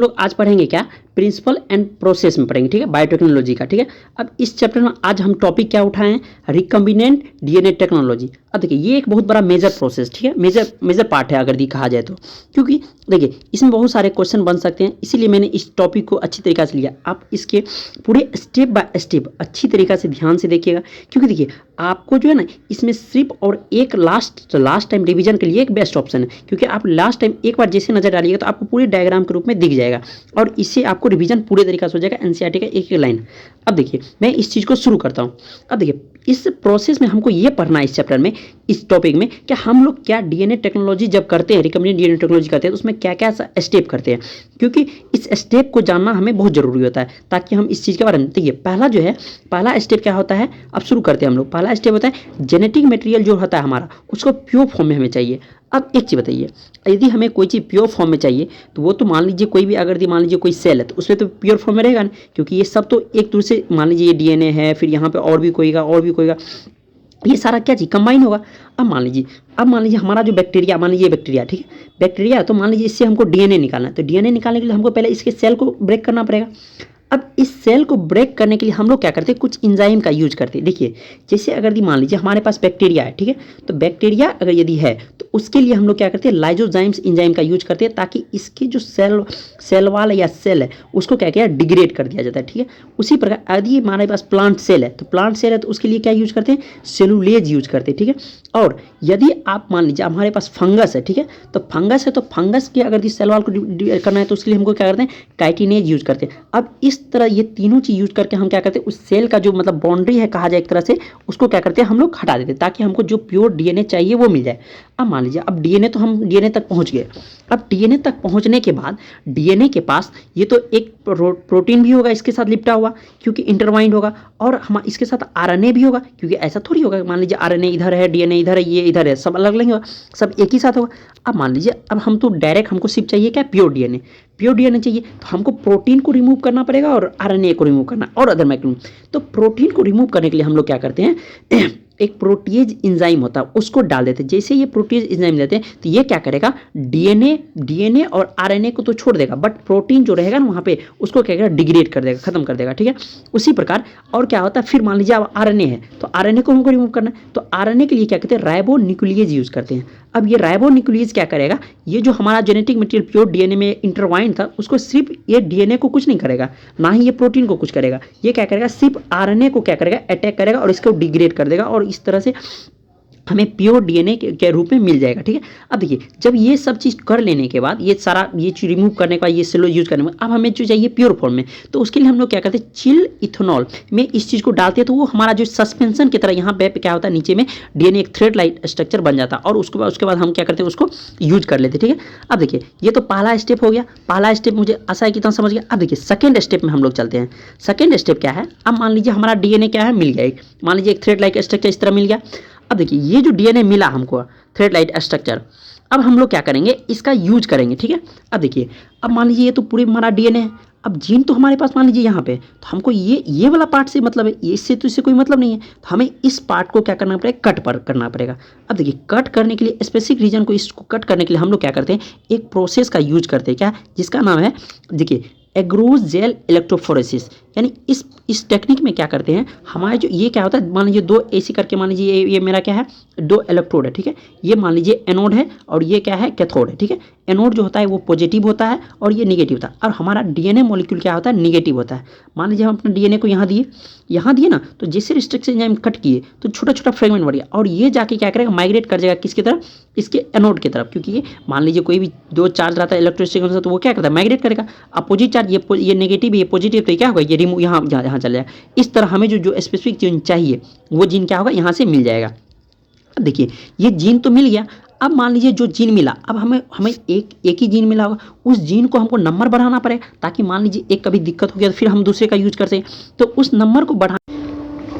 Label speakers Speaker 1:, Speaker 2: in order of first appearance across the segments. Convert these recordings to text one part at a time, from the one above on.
Speaker 1: लोग आज पढ़ेंगे क्या, प्रिंसिपल एंड प्रोसेस में पढ़ेंगे, ठीक है, बायोटेक्नोलॉजी का। ठीक है, अब इस चैप्टर में आज हम टॉपिक क्या उठाए हैं, रिकम्बिनेंट डीएनए टेक्नोलॉजी। अब देखिए ये एक बहुत बड़ा मेजर प्रोसेस, ठीक है, मेजर पार्ट है अगर ये कहा जाए तो, क्योंकि देखिए इसमें बहुत सारे क्वेश्चन बन सकते हैं, इसीलिए मैंने इस टॉपिक को अच्छी तरीके से लिया। आप इसके पूरे स्टेप बाय स्टेप अच्छी तरीके से ध्यान से देखिएगा, क्योंकि देखिए आपको जो है ना इसमें सिर्फ और एक लास्ट टाइम रिवीजन के लिए एक बेस्ट ऑप्शन है, क्योंकि आप लास्ट टाइम एक बार जैसे नजर डालिएगा तो आपको पूरे डायग्राम के रूप में दिख जाएगा और इससे आपको रिवीजन पूरे तरीके से हो जाएगा, एनसीईआरटी का एक एक लाइन। अब देखिए मैं इस चीज़ को शुरू करता हूँ। अब देखिए इस प्रोसेस में हमको ये पढ़ना है इस चैप्टर में, इस टॉपिक में, कि हम लोग क्या डीएनए टेक्नोलॉजी जब करते हैं, रिकम्बिनेंट डीएनए टेक्नोलॉजी करते हैं तो उसमें क्या क्या स्टेप करते हैं, क्योंकि इस स्टेप को जानना हमें बहुत जरूरी होता है ताकि हम इस चीज़ के बारे में। देखिए पहला स्टेप क्या होता है, अब शुरू करते हैं हम लोग। पहला स्टेप होता है जेनेटिक मटेरियल जो होता है हमारा, उसको प्योर फॉर्म में हमें चाहिए। अब एक चीज़ बताइए, यदि हमें कोई चीज़ प्योर फॉर्म में चाहिए तो वो तो मान लीजिए कोई भी, अगर मान लीजिए कोई सेल है तो उसमें तो प्योर फॉर्म में रहेगा ना, क्योंकि ये सब तो एक दूसरे से, मान लीजिए ये डीएनए है, फिर यहाँ पे और भी कोई का, ये सारा क्या चीज़ कंबाइन होगा। अब मान लीजिए हमारा जो बैक्टीरिया, मान लीजिए बैक्टीरिया, ठीक है, बैक्टीरिया, तो मान लीजिए इससे हमको डीएनए निकालना है, तो डीएनए निकालने के लिए हमको पहले इसके सेल को ब्रेक करना पड़ेगा। अब इस सेल को ब्रेक करने के लिए हम लोग क्या करते हैं, कुछ इंजाइम का यूज करते हैं। देखिए जैसे अगर मान लीजिए हमारे पास बैक्टीरिया है, ठीक है, तो बैक्टीरिया अगर यदि है तो उसके लिए हम लोग क्या करते हैं, लाइजोजाइम्स इंजाइम का यूज करते हैं, ताकि इसके जो सेल वाल या सेल है उसको क्या किया, डिग्रेड कर दिया जाता है। ठीक है, उसी प्रकार यदि हमारे पास प्लांट सेल है तो उसके लिए क्या यूज करते हैं, सेलुलेज यूज करते हैं। ठीक है, और यदि आप मान लीजिए हमारे पास फंगस है, ठीक है, तो फंगस के अगर सेल वाल को करना है तो उसके लिए हमको क्या करते हैं, काइटिनेज यूज करते हैं। अब इस तरह ये तीनों चीज यूज करके हम क्या करते हैं, उस सेल का जो मतलब बाउंड्री है कहा जाए एक तरह से, उसको क्या करते हैं हम लोग हटा देते हैं, ताकि हमको जो प्योर डीएनए चाहिए वो मिल जाए। अब मान लीजिए अब डीएनए तक पहुंच गए। अब डीएनए तक पहुंचने के बाद डीएनए के पास ये तो एक प्रोटीन भी होगा इसके साथ लिपटा हुआ, क्योंकि इंटरवाइंड होगा, और हम इसके साथ आरएनए भी होगा, क्योंकि ऐसा थोड़ी होगा मान लीजिए आरएनए इधर है, डीएनए इधर है, ये इधर है, सब अलग अलग होगा, सब एक ही साथ होगा। अब मान लीजिए अब हम तो डायरेक्ट हमको सिर्फ चाहिए क्या, प्योर डीएनए चाहिए, तो हमको प्रोटीन को रिमूव करना पड़ेगा और आरएनए को रिमूव करना और अदर माइक्रोन। तो प्रोटीन को रिमूव करने के लिए हम लोग क्या करते हैं, एक प्रोटीज इंजाइम होता है उसको डाल देते हैं। जैसे ये प्रोटीज इंजाइम देते हैं तो ये क्या करेगा, डीएनए और आरएनए को तो छोड़ देगा, बट प्रोटीन जो रहेगा ना वहाँ पे उसको क्या करेगा, डिग्रेड कर देगा, खत्म कर देगा। ठीक है, उसी प्रकार और क्या होता है, फिर मान लीजिए अब आरएनए है तो आरएनए को हमको रिमूव करना है, तो आरएनए के लिए क्या कहते हैं, राइबोन्यूक्लियेज यूज करते हैं। अब ये राइबोन्यूक्लियेज क्या करेगा, ये जो हमारा जेनेटिक मटेरियल प्योर डीएनए में इंटरवाइंड था उसको सिर्फ ये डीएनए को कुछ नहीं करेगा, ना ही ये प्रोटीन को कुछ करेगा, ये क्या करेगा, सिर्फ आरएनए को क्या करेगा, अटैक करेगा और इसको डिग्रेड कर देगा, और इस तरह से हमें प्योर डीएनए के रूप में मिल जाएगा। ठीक है, अब देखिए जब ये सब चीज़ कर लेने के बाद, ये सारा ये चीज रिमूव करने के बाद, ये सेलो यूज करने के बाद, अब हमें जो चाहिए प्योर फॉर्म में, तो उसके लिए हम लोग क्या करते हैं, चिल इथेनॉल में इस चीज़ को डालते हैं, तो वो हमारा जो सस्पेंशन की तरह यहाँ पे क्या होता है, नीचे में डीएनए एक थ्रेड लाइट स्ट्रक्चर बन जाता है, और उसके बाद हम क्या करते हैं, उसको यूज कर लेते हैं। ठीक है, अब देखिए ये तो पहला स्टेप हो गया, पहला स्टेप मुझे आशा है कितना समझ गया। अब देखिए सेकेंड स्टेप में हम लोग चलते हैं। सेकेंड स्टेप क्या है, अब मान लीजिए हमारा डीएनए क्या है, मिल गया, मान लीजिए एक थ्रेड लाइट स्ट्रक्चर इस तरह मिल गया। अब देखिए ये जो डीएनए मिला हमको, थ्रेड लाइट स्ट्रक्चर, अब हम लोग क्या करेंगे, इसका यूज करेंगे। ठीक है, अब देखिए अब मान लीजिए ये तो पूरे हमारा डीएनए है, अब जीन तो हमारे पास मान लीजिए यहाँ पे, तो हमको ये वाला पार्ट से मतलब है, इससे तो इससे कोई मतलब नहीं है, तो हमें इस पार्ट को क्या करना पड़ेगा, करना पड़ेगा। अब देखिए कट करने के लिए, स्पेसिफिक रीजन को इसको कट करने के लिए हम लोग क्या करते हैं, एक प्रोसेस का यूज करते हैं, क्या, जिसका नाम है, देखिए एग्रोस जेल इलेक्ट्रोफोरेसिस। यानी इस टेक्निक में क्या करते हैं, हमारे जो ये क्या होता है, मान लीजिए दो ऐसी करके, मान लीजिए ये मेरा क्या है, दो इलेक्ट्रोड है। ठीक है, ये मान लीजिए एनोड है और ये क्या है, कैथोड है। ठीक है, एनोड जो होता है वो पॉजिटिव होता है और ये निगेटिव होता है, और हमारा डीएनए मॉलिक्यूल क्या होता है, निगेटिव होता है। मान लीजिए हम अपने डीएनए को यहाँ दिए ना, तो जैसे रिस्ट्रिक्शन एंजाइम कट किए तो छोटा छोटा फ्रेगमेंट बढ़ गया, और ये जाके क्या करेगा, माइग्रेट कर जाएगा किसकी तरफ, इसके एनोड की तरफ, क्योंकि ये मान लीजिए कोई भी दो चार्ज रहता है इलेक्ट्रोस्टैटिक, तो वो क्या करता है, माइग्रेट करेगा। अपोजिट चार्ज, ये नेगेटिव ये पॉजिटिव, तो क्या होगा, ये रिमूव यहाँ चल जाएगा। इस तरह हमें जो स्पेसिफिक जीन चाहिए वो जीन क्या होगा, यहाँ से मिल जाएगा। अब देखिए ये जीन तो मिल गया, अब मान लीजिए जो जीन मिला, अब हमें एक ही जीन मिला होगा, उस जीन को हमको नंबर बढ़ाना पड़ेगा, ताकि मान लीजिए एक कभी दिक्कत हो गया तो फिर हम दूसरे का यूज कर सकें। तो उस नंबर को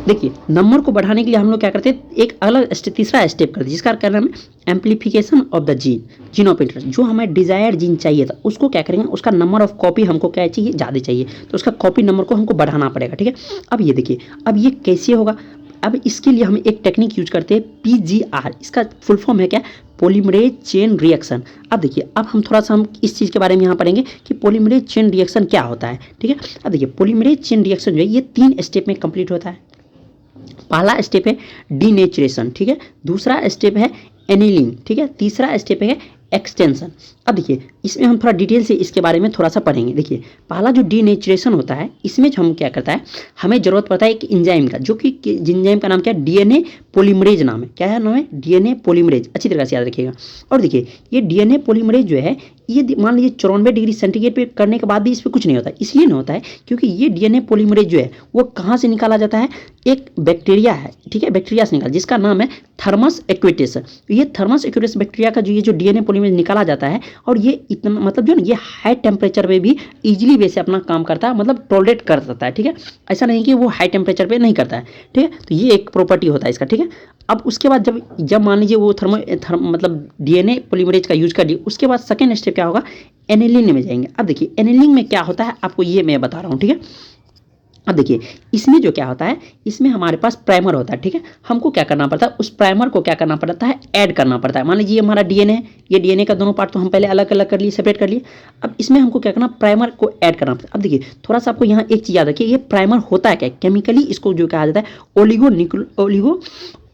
Speaker 1: देखिए नंबर को बढ़ाने के लिए हम लोग क्या करते हैं, एक अलग तीसरा स्टेप करते हैं, जिसका क्या नाम है, amplification of the gene of interest. जो हमें डिजायर्ड जीन चाहिए था उसको क्या करेंगे, उसका नंबर ऑफ कॉपी हमको क्या चाहिए, ज़्यादा चाहिए, तो उसका कॉपी नंबर को हमको बढ़ाना पड़ेगा। ठीक है, अब ये देखिए अब ये कैसे होगा, अब इसके लिए हम एक टेक्निक यूज करते हैं PGR, इसका फुल फॉर्म है क्या, पॉलीमरेज चेन रिएक्शन। अब देखिए, अब हम थोड़ा सा हम इस चीज़ के बारे में यहाँ पढ़ेंगे कि पॉलीमरेज चेन रिएक्शन क्या होता है, ठीक है। अब देखिए, पॉलीमरेज चेन रिएक्शन जो है ये 3 स्टेप में कंप्लीट होता है। पहला स्टेप है डीनेचुरेशन, ठीक है, दूसरा स्टेप है एनिलिंग, ठीक है, तीसरा स्टेप है एक्सटेंशन। अब देखिए, इसमें हम थोड़ा डिटेल से इसके बारे में थोड़ा सा पढ़ेंगे। देखिए, पहला जो डीनेचुरेशन होता है, इसमें जो हम क्या करता है, हमें जरूरत पड़ता है एक इंजाइम का, जो कि इंजाइम का नाम क्या है, DNA पॉलीमरेज नाम है। क्या है नाम है, DNA पॉलीमरेज, अच्छी तरह से याद रखिएगा। और देखिए, ये DNA पॉलीमरेज जो है, ये मान लीजिए 94 डिग्री सेंटीग्रेड पे करने के बाद भी इस पर कुछ नहीं होता है। इसलिए नहीं होता है क्योंकि ये DNA पॉलीमरेज जो है वो कहाँ से निकाला जाता है, एक बैक्टीरिया है, ठीक है, बैक्टीरिया से निकाला, जिसका नाम है थर्मस एक्विटिस। ये थर्मस एक्विटिस बैक्टीरिया का जो DNA पॉलीमरेज निकाला जाता है, और ये इतना मतलब जो ना ये हाई टेम्परेचर पे भी इजीली वे से अपना काम करता है, मतलब टॉलरेट कर सकता है, ठीक है, ऐसा नहीं कि वो हाई टेम्परेचर पे नहीं करता है, ठीक है। तो ये एक प्रॉपर्टी होता है इसका, ठीक है। अब उसके बाद जब मान लीजिए वो मतलब DNA पॉलीमरेज का यूज कर लिए, उसके बाद सेकेंड स्टेप क्या होगा, एनिलिंग में जाएंगे। अब देखिए, एनिलिंग में क्या होता है आपको ये मैं बता रहा हूँ, ठीक है। अब देखिए, इसमें जो क्या होता है, इसमें हमारे पास प्राइमर होता है, ठीक है। हमको क्या करना पड़ता है, उस प्राइमर को क्या करना पड़ता है, ऐड करना पड़ता है। मान लीजिए ये हमारा DNA है, ये DNA का दोनों पार्ट तो हम पहले अलग अलग कर लिए, सेपरेट कर लिए। अब इसमें हमको क्या करना, प्राइमर को ऐड करना पड़ता है। अब देखिए, थोड़ा सा आपको यहाँ एक चीज़ याद रखिए, ये प्राइमर होता है क्या, केमिकली इसको जो कहा जाता है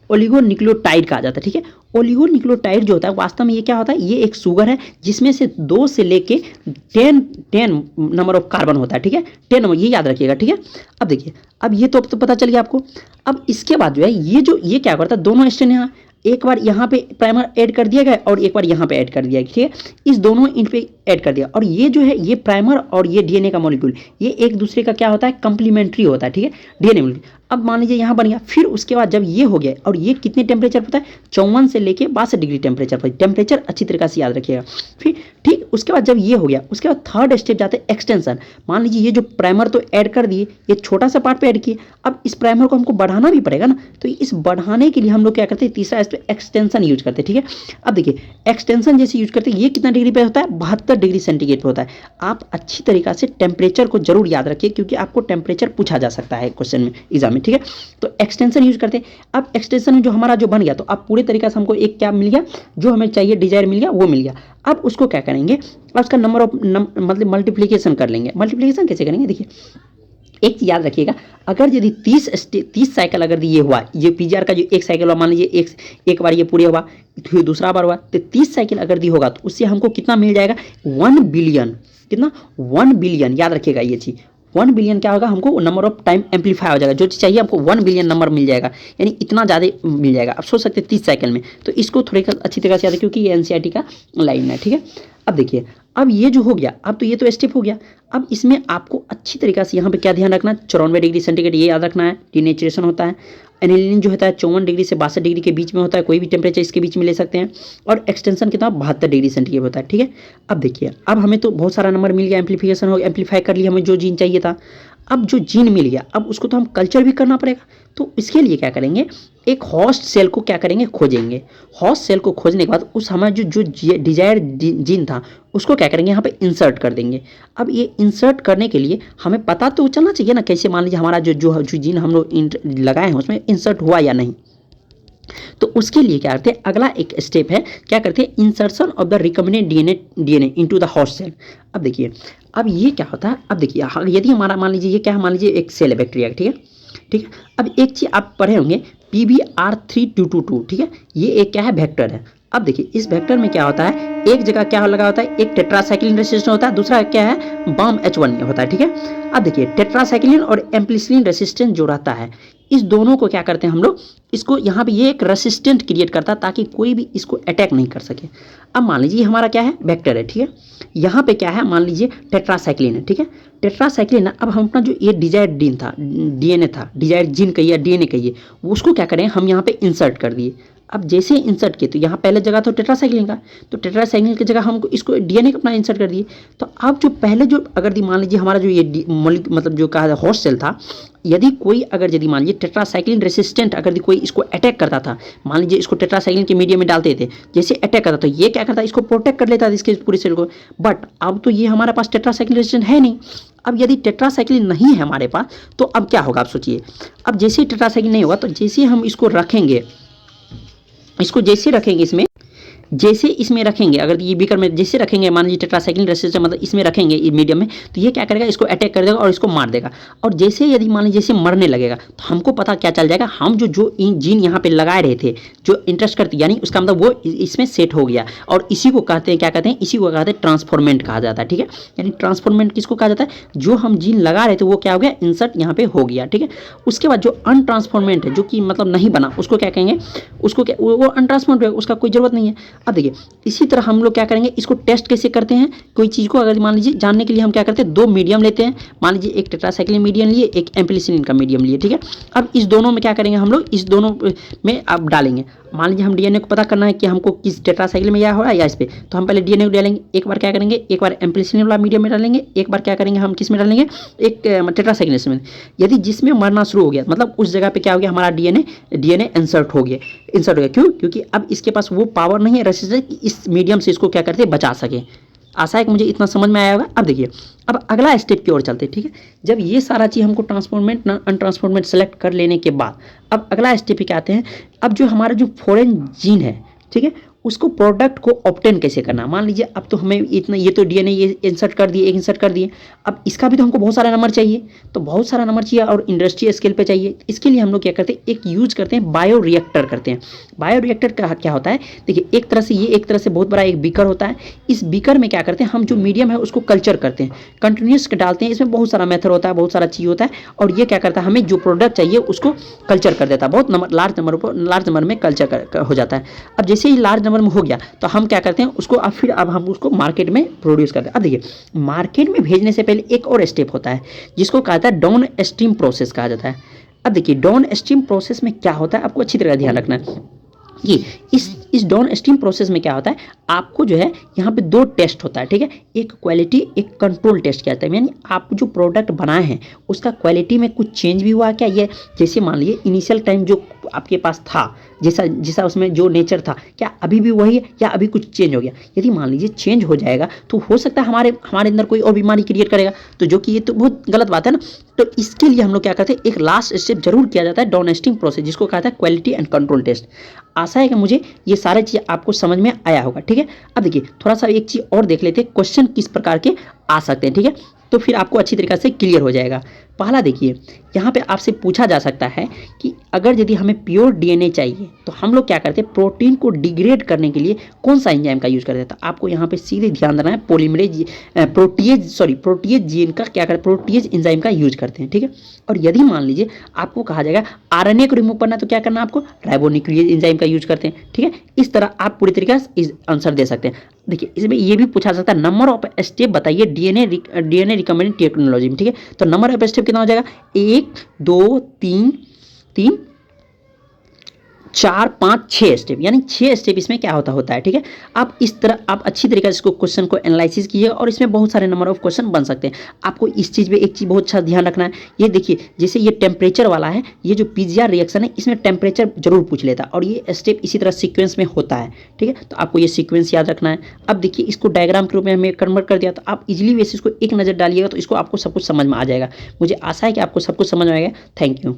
Speaker 1: ओलिगोन्यूक्लियोटाइड कहा जाता है, ठीक है। ओलिगोन्यूक्लियोटाइड जो होता है वास्तव में ये क्या होता है, ये एक शुगर है जिसमें से 2 से लेके 10 नंबर ऑफ कार्बन होता है, ठीक है, 10 नंबर, ये याद रखिएगा, ठीक है। अब देखिए, अब ये तो पता चल गया आपको। अब इसके बाद जो है ये क्या करता है, दोनों स्ट्रेन यहाँ एक बार यहाँ पे प्राइमर ऐड कर दिया गया और एक बार यहाँ पे ऐड कर दिया गया, ठीक है, इस दोनों इन पे ऐड कर दिया। और ये जो है, ये प्राइमर और ये DNA का मॉलिक्यूल, ये एक दूसरे का क्या होता है, कंप्लीमेंट्री होता है, ठीक है, DNA मॉलिक्यूल। अब मान लीजिए यहाँ बन गया, फिर उसके बाद जब ये हो गया, और ये कितने टेम्परेचर पर होता है, 54 से लेके 62 डिग्री टेम्परेचर पर, टेम्परेचर अच्छी तरीके से याद रखिएगा। फिर ठीक, उसके बाद जब ये हो गया, उसके बाद थर्ड स्टेप जाते हैं एक्सटेंशन। मान लीजिए ये जो प्राइमर तो ऐड कर दिए, ये छोटा सा पार्ट पे ऐड किए, अब इस प्राइमर को हमको बढ़ाना भी पड़ेगा ना, तो इस बढ़ाने के लिए हम लोग क्या करते हैं, तीसरा स्टेप एक्सटेंशन यूज करते हैं, ठीक है। अब देखिए, एक्सटेंशन जैसे यूज करते हैं, ये कितना डिग्री पे होता है, 72 डिग्री सेंटीग्रेड पे होता है। आप अच्छी तरीका से टेम्परेचर को जरूर याद रखिए, क्योंकि आपको टेम्परेचर पूछा जा सकता है क्वेश्चन में, एग्जाम में, ठीक है। तो एक्सटेंशन यूज करते हैं। अब एक्सटेंशन में जो हमारा जो बन गया, तो अब पूरे तरीके से हमको एक क्या मिल गया, जो हमें चाहिए डिजायर मिल गया, वो मिल गया। अब उसको क्या करेंगे, अब उसका नंबर ऑफ मतलब मल्टीप्लिकेशन कर लेंगे। मल्टीप्लिकेशन कैसे करेंगे, देखिए, एक चीज याद रखिएगा, अगर यदि 30 साइकिल अगर ये हुआ, ये PGR का जो एक साइकिल हुआ, मान लीजिए एक बार ये पूरे हुआ, फिर दूसरा बार हुआ, तो 30 साइकिल अगर दी होगा, तो उससे हमको कितना मिल जाएगा, 1 बिलियन, कितना, 1 बिलियन, याद रखिएगा ये चीज। 1 बिलियन क्या होगा, हमको नंबर ऑफ टाइम एम्पलीफाई हो जाएगा, जो चीज़ चाहिए हमको 1 बिलियन नंबर मिल जाएगा, यानी इतना ज़्यादा मिल जाएगा। आप सोच सकते हैं 30 साइकिल में, तो इसको थोड़ी अच्छी तरह से याद है, क्योंकि ये NCERT का लाइन है, ठीक है। अब देखिए, अब ये जो हो गया, अब तो ये तो स्टेप हो गया। अब इसमें आपको अच्छी तरीके से यहाँ पे क्या ध्यान रखना है, 94 डिग्री सेंटीग्रेड ये याद रखना है, डीनेचुरेशन होता है। एनिलिन जो होता है 54 डिग्री से 62 डिग्री के बीच में होता है, कोई भी टेम्परेचर इसके बीच में ले सकते हैं। और एक्सटेंशन कितना, 72 डिग्री सेंटीग्रेड होता है, ठीक है। अब देखिए, अब हमें तो बहुत सारा नंबर मिल गया, एम्पलीफिकेशन हो, एम्पलीफाई कर लिया हमें जो जीन चाहिए था। अब जो जीन मिल गया, अब उसको तो हम कल्चर भी करना पड़ेगा। तो इसके लिए क्या करेंगे, एक होस्ट सेल को क्या करेंगे, खोजेंगे। होस्ट सेल को खोजने के बाद उस हमारा जो डिजायर जीन था उसको क्या करेंगे, यहाँ पे इंसर्ट कर देंगे। अब ये इंसर्ट करने के लिए हमें पता तो चलना चाहिए ना, कैसे मान लीजिए हमारा जो जीन हम लोग लगाए हैं उसमें इंसर्ट हुआ या नहीं। तो उसके लिए क्या करते हैं, अगला एक स्टेप है, क्या करते हैं, insertion of the recombinant DNA into the host cell. अब देखिए, अब ये क्या होता है, अब देखिए, यदि हमारा मान लीजिए ये क्या है, मान लीजिए एक सेल है बैक्टीरिया, ठीक है, ठीक है। अब एक चीज़ आप पढ़े होंगे, PBR3222, ठीक है, ये एक क्या है, वेक्टर है। अब देखिए, इस वेक्टर में क्या होता है, एक जगह क्या लगा होता है, एक टेट्रासाइक्लिन रेसिस्टेंस होता है, दूसरा क्या है, बॉम H1 होता है, ठीक है। अब देखिए, टेट्रासाइक्लिन और एम्पलीसिलिन रेसिस्टेंस जो रहता है, इस दोनों को क्या करते हैं हम लोग, इसको यहाँ पे ये एक रेसिस्टेंट क्रिएट करता है ताकि कोई भी इसको अटैक नहीं कर सके। अब मान लीजिए हमारा क्या है, वेक्टर है, ठीक है, यहाँ पे क्या है, मान लीजिए टेट्रासाइक्लिन है, ठीक है, टेट्रासाइक्लिन है। अब हम अपना जो ये डिजायर्ड DNA था, डिजायर्ड जीन कहिए, DNA कहिए, उसको क्या करें, हम यहाँ पे इंसर्ट कर दिए। अब जैसे इंसर्ट किए तो यहाँ पहले जगह तो टेट्रासाइक्लिन का, तो टेट्रासाइक्लिन की जगह हमको इसको डीएनए अपना इंसर्ट कर दिए। तो अब जो पहले जो अगर मान लीजिए हमारा जो ये मतलब जो कहा होस्ट सेल था, यदि कोई अगर यदि मान लीजिए टेट्रासाइक्लिन रेसिस्टेंट अगर कोई इसको अटैक करता था, मान लीजिए इसको टेट्रासाइक्लिन के मीडियम में डालते थे, जैसे अटैक करता तो ये क्या करता, इसको प्रोटेक्ट कर लेता था इसके पूरे सेल को। बट अब तो ये हमारे पास टेट्रासाइक्लिन रेसिस्टेंट है नहीं। अब यदि टेट्रासाइक्लिन नहीं है हमारे पास तो अब क्या होगा आप सोचिए। अब जैसे टेट्रासाइक्लिन नहीं होगा तो जैसे हम इसको रखेंगे, इसको जैसे रखेंगे इसमें, जैसे इसमें रखेंगे, अगर ये बीकर में जैसे रखेंगे, मान लीजिए टेट्रासाइक्लिन रेसिस्टेंट मतलब इसमें रखेंगे मीडियम में, तो ये क्या करेगा, इसको अटैक कर देगा और इसको मार देगा। और जैसे यदि मान लीजिए जैसे मरने लगेगा तो हमको पता क्या चल जाएगा, हम जो जीन यहाँ पे लगाए रहे थे जो इंटरेस्ट करती, यानी उसका मतलब वो इसमें सेट हो गया। और इसी को कहते हैं, क्या कहते हैं, इसी को कहते हैं ट्रांसफॉर्मेंट कहा जाता है। ठीक है, यानी ट्रांसफॉर्मेंट किसको कहा जाता है, जो हम जीन लगा रहे थे वो क्या हो गया, इंसर्ट यहाँ पे हो गया। ठीक है, उसके बाद जो अनट्रांसफॉर्मेंट है, जो कि मतलब नहीं बना, उसको क्या कहेंगे, उसको क्या, वो अनट्रांसफॉर्मेंट है, उसका कोई जरूरत नहीं है। अब देखिए इसी तरह हम लोग क्या करेंगे, इसको टेस्ट कैसे करते हैं, कोई चीज़ को अगर मान लीजिए जानने के लिए हम क्या करते हैं, दो मीडियम लेते हैं, मान लीजिए एक टेट्रासाइक्लिन मीडियम लिए, एक एम्पिसिलिन का मीडियम लिए। ठीक है, अब इस दोनों में क्या करेंगे हम लोग, इस दोनों में अब डालेंगे, मान लीजिए हम डीएनए को पता करना है कि हमको किस टेट्रासाइक्लिन में या हो रहा है या इस पे, तो हम पहले डीएनए को डालेंगे, एक बार क्या करेंगे, एक बार एम्पिसिलिन वाला मीडियम में डालेंगे, एक बार क्या करेंगे हम किस में डालेंगे, एक टेट्रासाइक्लिन में। यदि जिसमें मरना शुरू हो गया मतलब उस जगह पे क्या हो गया, हमारा डीएनए इंसर्ट हो गया। क्यों, क्योंकि अब इसके पास वो पावर नहीं है रेसिस्टेंस कि इस मीडियम से इसको क्या करते बचा सके। आशा है कि मुझे इतना समझ में आया होगा। अब देखिए, अब अगला स्टेप की ओर चलते हैं। ठीक है, जब ये सारा चीज़ हमको ट्रांसफॉर्मेंट अनट्रांसफॉर्मेंट सेलेक्ट कर लेने के बाद अब अगला स्टेप पे आते हैं। अब जो हमारा जो फॉरेन जीन है, ठीक है, उसको प्रोडक्ट को ऑब्टेन कैसे करना। मान लीजिए अब तो हमें इतना, ये तो डीएनए ये इंसर्ट कर दिए, एक इंसर्ट कर दिए, अब इसका भी तो हमको बहुत सारा नंबर चाहिए, तो बहुत सारा नंबर चाहिए और इंडस्ट्री स्केल पे चाहिए। इसके लिए हम लोग क्या करते हैं, एक यूज करते हैं, बायो रिएक्टर करते हैं। बायो रिएक्टर का क्या होता है, देखिए एक तरह से ये एक तरह से बहुत बड़ा एक बीकर होता है। इस बीकर में क्या करते हैं हम, जो मीडियम है उसको कल्चर करते हैं, कंटिन्यूस डालते हैं, इसमें बहुत सारा मेथड होता है, बहुत सारा चीज़ होता है, और ये क्या करता है, हमें जो प्रोडक्ट चाहिए उसको कल्चर कर देता है, बहुत नंबर लार्ज नंबर में कल्चर हो जाता है। अब जैसे ही लार्ज नंबर में हो गया तो हम क्या करते हैं उसको, अब हम उसको मार्केट में प्रोड्यूस करते हैं। अब देखिए, मार्केट में भेजने से पहले एक और स्टेप होता है जिसको कहा जाता है डाउन स्ट्रीम प्रोसेस कहा जाता है। अब देखिए डाउन स्ट्रीम प्रोसेस में क्या होता है, आपको अच्छी तरह ध्यान रखना है कि इस डाउन स्ट्रीम प्रोसेस में क्या होता है, आपको जो है यहाँ पे दो टेस्ट होता है। ठीक है, एक क्वालिटी, एक कंट्रोल टेस्ट किया जाता है, यानी आप जो प्रोडक्ट बनाए हैं उसका क्वालिटी में कुछ चेंज भी हुआ क्या, ये जैसे मान लीजिए इनिशियल टाइम जो आपके पास था, जैसा उसमें जो नेचर था, क्या अभी भी वही है या अभी कुछ चेंज हो गया। यदि मान लीजिए चेंज हो जाएगा तो हो सकता है हमारे अंदर कोई और बीमारी क्रिएट करेगा, तो जो कि ये तो बहुत गलत बात है ना। तो इसके लिए हम लोग क्या करते हैं, एक लास्ट स्टेप जरूर किया जाता है डाउन स्ट्रीम प्रोसेस, जिसको कहता है क्वालिटी एंड कंट्रोल टेस्ट। आशा है कि मुझे ये सारी चीज़ आपको समझ में आया होगा। ठीक है, अब देखिए थोड़ा सा एक चीज़ और देख लेते हैं, क्वेश्चन किस प्रकार के आ सकते हैं। ठीक है, तो फिर आपको अच्छी तरीके से क्लियर हो जाएगा। पहला देखिए, यहाँ पे आपसे पूछा जा सकता है कि अगर यदि हमें प्योर डीएनए चाहिए तो हम लोग क्या करते हैं, प्रोटीन को डिग्रेड करने के लिए कौन सा एंजाइम का यूज़ करते हैं। तो आपको यहाँ पे सीधे ध्यान देना है, प्रोटीएज जीन का क्या करते हैं, प्रोटीएज एंजाइम का यूज करते हैं। ठीक है, और यदि मान लीजिए आपको कहा जाएगा आरएनए को रिमूव करना है तो क्या करना है आपको, राइबोन्यूक्लियेज एंजाइम का यूज करते हैं। ठीक है, इस तरह आप पूरी तरीके से आंसर दे सकते हैं। देखिए इसमें ये भी पूछा सकता है, नंबर ऑफ स्टेप बताइए डीएनए रिकमेंडेड टेक्नोलॉजी में। ठीक है, तो नंबर ऑफ स्टेप कितना हो जाएगा, 1 2 3 4 5 6 स्टेप, यानी 6 स्टेप इसमें क्या होता है। ठीक है, आप इस तरह आप अच्छी तरीके से इसको क्वेश्चन को एनालिसिस कीजिए और इसमें बहुत सारे नंबर ऑफ क्वेश्चन बन सकते हैं। आपको इस चीज़ पे एक चीज़ बहुत अच्छा ध्यान रखना है, ये देखिए जैसे ये टेम्परेचर वाला है, ये जो पीजीआर रिएक्शन है इसमें टेम्परेचर जरूर पूछ लेता है और ये स्टेप इसी तरह सीक्वेंस में होता है। ठीक है, तो आपको ये सीक्वेंस याद रखना है। अब देखिए इसको डायग्राम के रूप में हमें कन्वर्ट कर दिया, तो आप इजीली वैसे इसको एक नज़र डालिएगा तो इसको आपको सब कुछ समझ में आ जाएगा। मुझे आशा है कि आपको सब कुछ समझ में आएगा। Thank you.